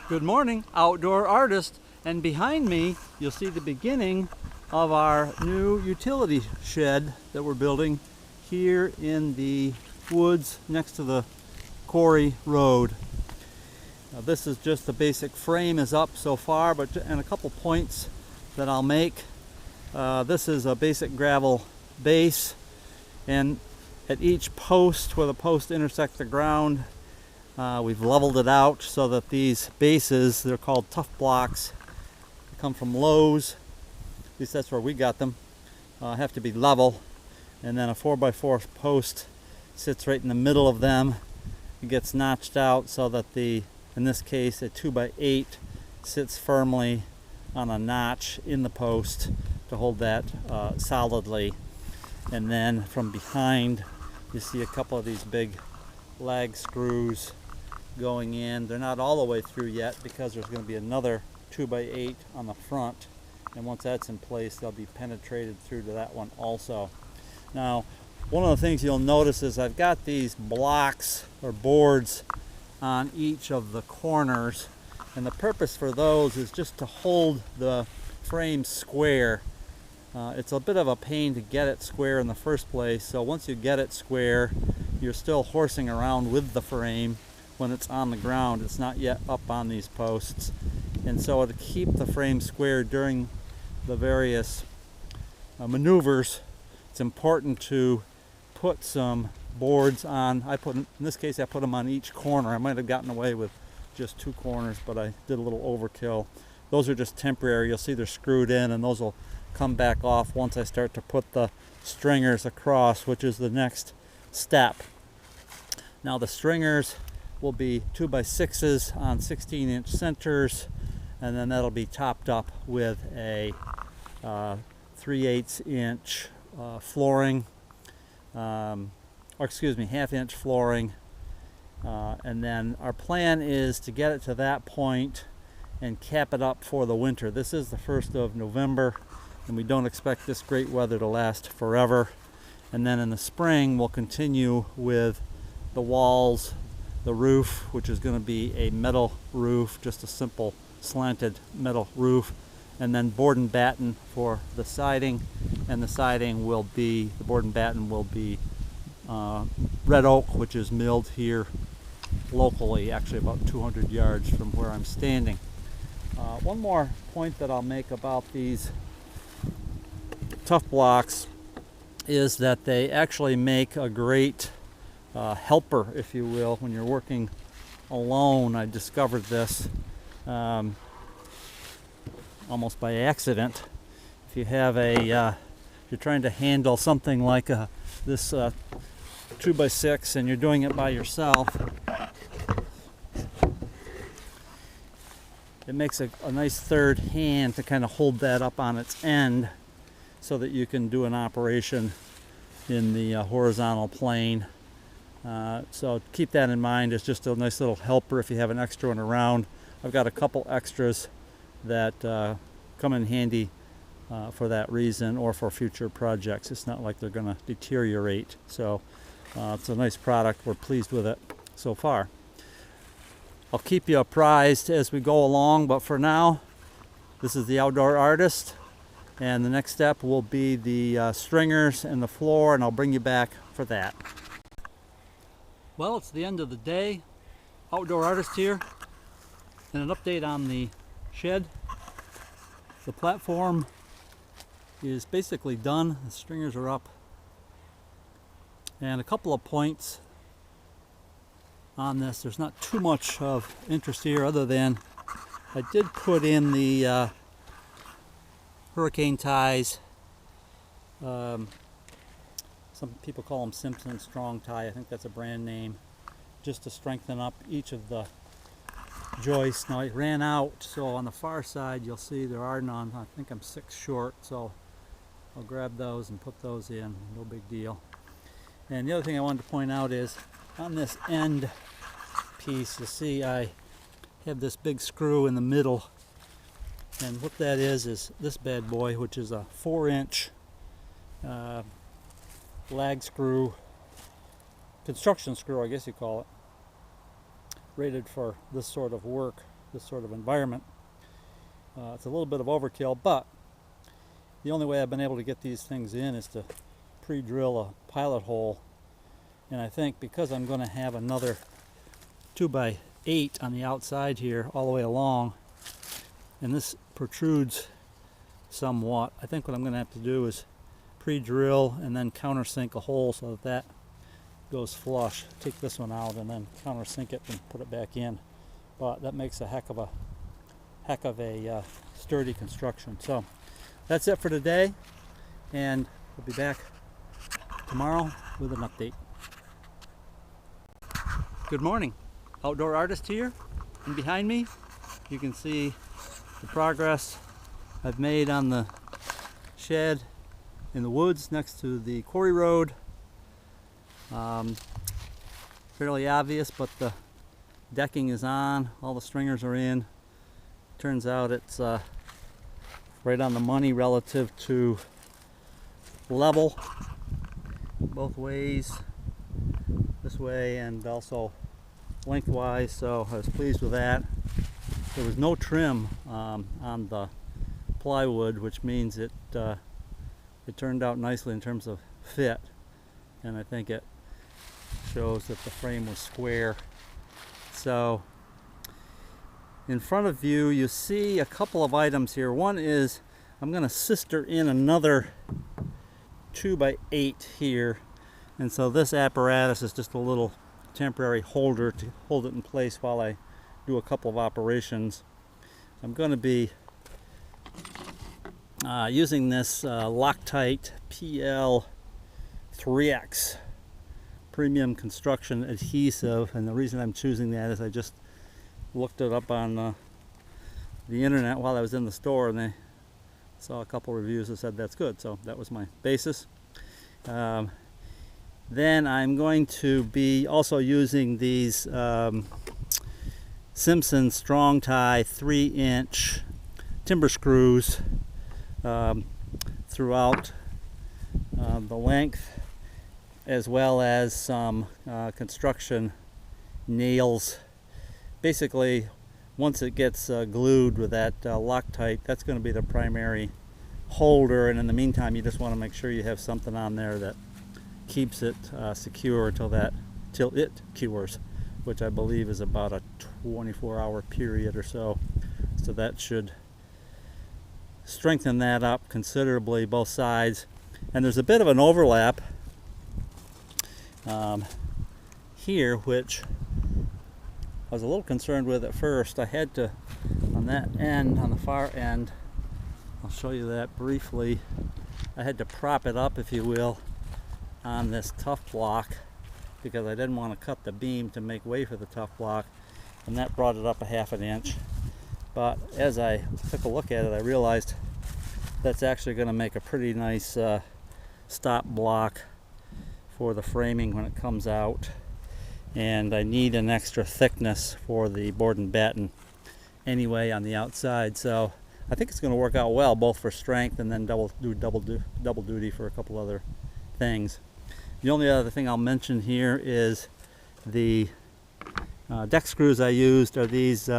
Good morning, outdoor artist, and behind me you'll see the beginning of our new utility shed that we're building here in the woods next to the Quarry Road. Now, this is just the basic frame is up so far, and a couple points that I'll make. This is a basic gravel base, and at each post where the post intersects the ground, we've leveled it out so that these bases, they're called TuffBlocks, come from Lowe's. At least that's where we got them. Have to be level, and then a 4x4 post sits right in the middle of them. It gets notched out so that in this case, a 2x8 sits firmly on a notch in the post to hold that solidly. And then from behind, you see a couple of these big lag screws going in. They're not all the way through yet because there's going to be another 2x8 on the front, and once that's in place they'll be penetrated through to that one also. Now, one of the things you'll notice is I've got these blocks or boards on each of the corners, and the purpose for those is just to hold the frame square. It's a bit of a pain to get it square in the first place, so once you get it square, you're still horsing around with the frame when it's on the ground. It's not yet up on these posts, and so to keep the frame square during the various maneuvers, it's important to put some boards on. In this case I put them on each corner. I might have gotten away with just 2 corners, but I did a little overkill. Those are just temporary. You'll see they're screwed in, and those will come back off once I start to put the stringers across, which is the next step. Now the stringers will be 2x6s on 16-inch centers, and then that'll be topped up with a 3/8 inch flooring, half-inch flooring, and then our plan is to get it to that point and cap it up for the winter. This is the 1st of November, and we don't expect this great weather to last forever. And then in the spring we'll continue with the walls, the roof, which is going to be a metal roof, just a simple slanted metal roof, and then board and batten for the siding. And the board and batten will be red oak, which is milled here locally, actually about 200 yards from where I'm standing. One more point that I'll make about these TuffBlocks is that they actually make a great helper, if you will, when you're working alone. I discovered this almost by accident. If you have you're trying to handle something like this 2x6 and you're doing it by yourself, it makes a nice third hand to kind of hold that up on its end so that you can do an operation in the horizontal plane. So keep that in mind. It's just a nice little helper if you have an extra one around. I've got a couple extras that come in handy for that reason, or for future projects. It's not like they're going to deteriorate. So it's a nice product. We're pleased with it so far. I'll keep you apprised as we go along, but for now, this is the Outdoor Artist, and the next step will be the stringers and the floor, and I'll bring you back for that. Well, it's the end of the day. Outdoor Artist here, and an update on the shed. The platform is basically done. The stringers are up, and a couple of points on this. There's not too much of interest here, other than I did put in the hurricane ties. Some people call them Simpson Strong Tie. I think that's a brand name, just to strengthen up each of the joists. Now it ran out, so on the far side you'll see there are none. I think I'm 6 short, so I'll grab those and put those in. No big deal. And the other thing I wanted to point out is on this end piece, you see I have this big screw in the middle, and what that is this bad boy, which is a 4-inch lag screw, construction screw I guess you call it, rated for this sort of work. this sort of environment. It's a little bit of overkill, but the only way I've been able to get these things in is to pre-drill a pilot hole. And I think because I'm going to have another 2x8 on the outside here all the way along, and this protrudes somewhat, I think what I'm going to have to do is pre-drill and then countersink a hole so that that goes flush. Take this one out and then countersink it and put it back in. But that makes a heck of a sturdy construction. So that's it for today, and we'll be back tomorrow with an update. Good morning. Outdoor Artist here, and behind me you can see the progress I've made on the shed in the woods next to the Quarry Road. Fairly obvious, but the decking is on, all the stringers are in. Turns out it's right on the money relative to level both ways, this way and also lengthwise, so I was pleased with that. There was no trim on the plywood, which means it turned out nicely in terms of fit, and I think it shows that the frame was square. So in front of you see a couple of items here. One is I'm going to sister in another 2x8 here, and so this apparatus is just a little temporary holder to hold it in place while I do a couple of operations. I'm going to be using this Loctite PL3X premium construction adhesive, and the reason I'm choosing that is I just looked it up on the internet while I was in the store, and I saw a couple reviews that said that's good, so that was my basis. Then I'm going to be also using these Simpson strong tie 3-inch timber screws throughout the length, as well as some construction nails. Basically, once it gets glued with that Loctite, that's going to be the primary holder, and in the meantime you just want to make sure you have something on there that keeps it secure till it cures, which I believe is about a 24-hour period or so. So that should strengthen that up considerably, both sides. And there's a bit of an overlap here, which I was a little concerned with at first. I had to, on that end, on the far end, I'll show you that briefly, I had to prop it up, if you will, on this TuffBlock, because I didn't want to cut the beam to make way for the TuffBlock, and that brought it up a ½ an inch. But as I took a look at it, I realized that's actually going to make a pretty nice stop block for the framing when it comes out, and I need an extra thickness for the board and batten anyway on the outside, so I think it's going to work out well, both for strength and then double duty for a couple other things. The only other thing I'll mention here is the deck screws I used are these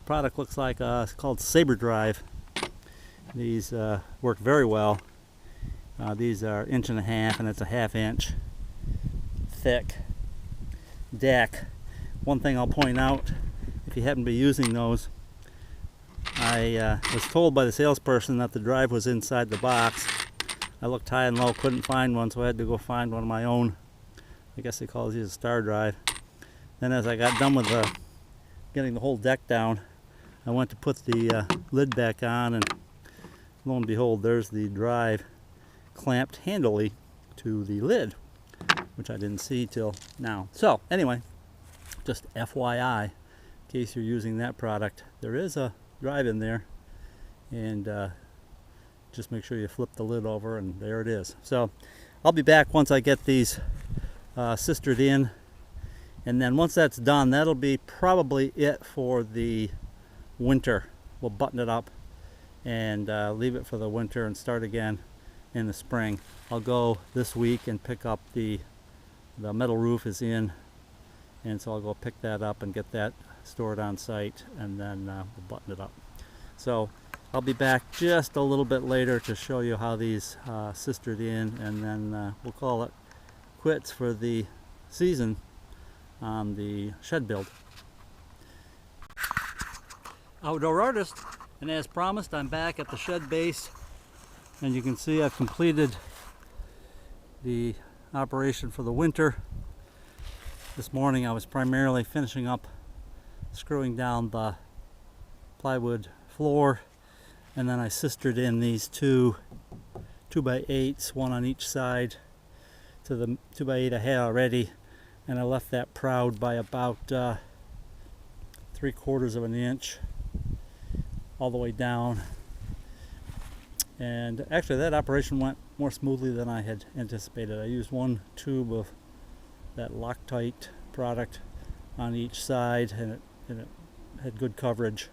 product looks like it's called Saber Drive. These work very well. These are 1.5 inches, and it's a ½ inch thick deck. One thing I'll point out, if you happen to be using those, I was told by the salesperson that the drive was inside the box. I looked high and low, couldn't find one, so I had to go find one of my own. I guess they call these a star drive. Then as I got done with getting the whole deck down, I went to put the lid back on, and lo and behold, there's the drive clamped handily to the lid, which I didn't see till now. So anyway, just FYI, in case you're using that product, there is a drive in there, and just make sure you flip the lid over, and there it is. So I'll be back once I get these sistered in, and then once that's done, that'll be probably it for the winter. We'll button it up and leave it for the winter and start again in the spring. I'll go this week and pick up the metal roof is in, and so I'll go pick that up and get that store it on site, and then we'll button it up. So I'll be back just a little bit later to show you how these sistered in, and then we'll call it quits for the season on the shed build. Outdoor Artist, and as promised, I'm back at the shed base, and you can see I've completed the operation for the winter. This morning I was primarily finishing up screwing down the plywood floor, and then I sistered in these two 2x8s, one on each side, to the 2x8 I had already, and I left that proud by about 3/4 of an inch all the way down. And actually that operation went more smoothly than I had anticipated. I used one tube of that Loctite product on each side, and it had good coverage,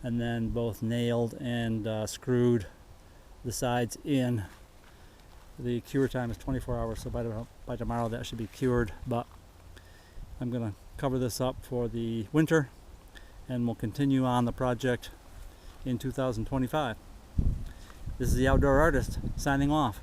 and then both nailed and screwed the sides in. The cure time is 24 hours, so by tomorrow that should be cured, but I'm going to cover this up for the winter, and we'll continue on the project in 2025. This is the Outdoor Artist signing off.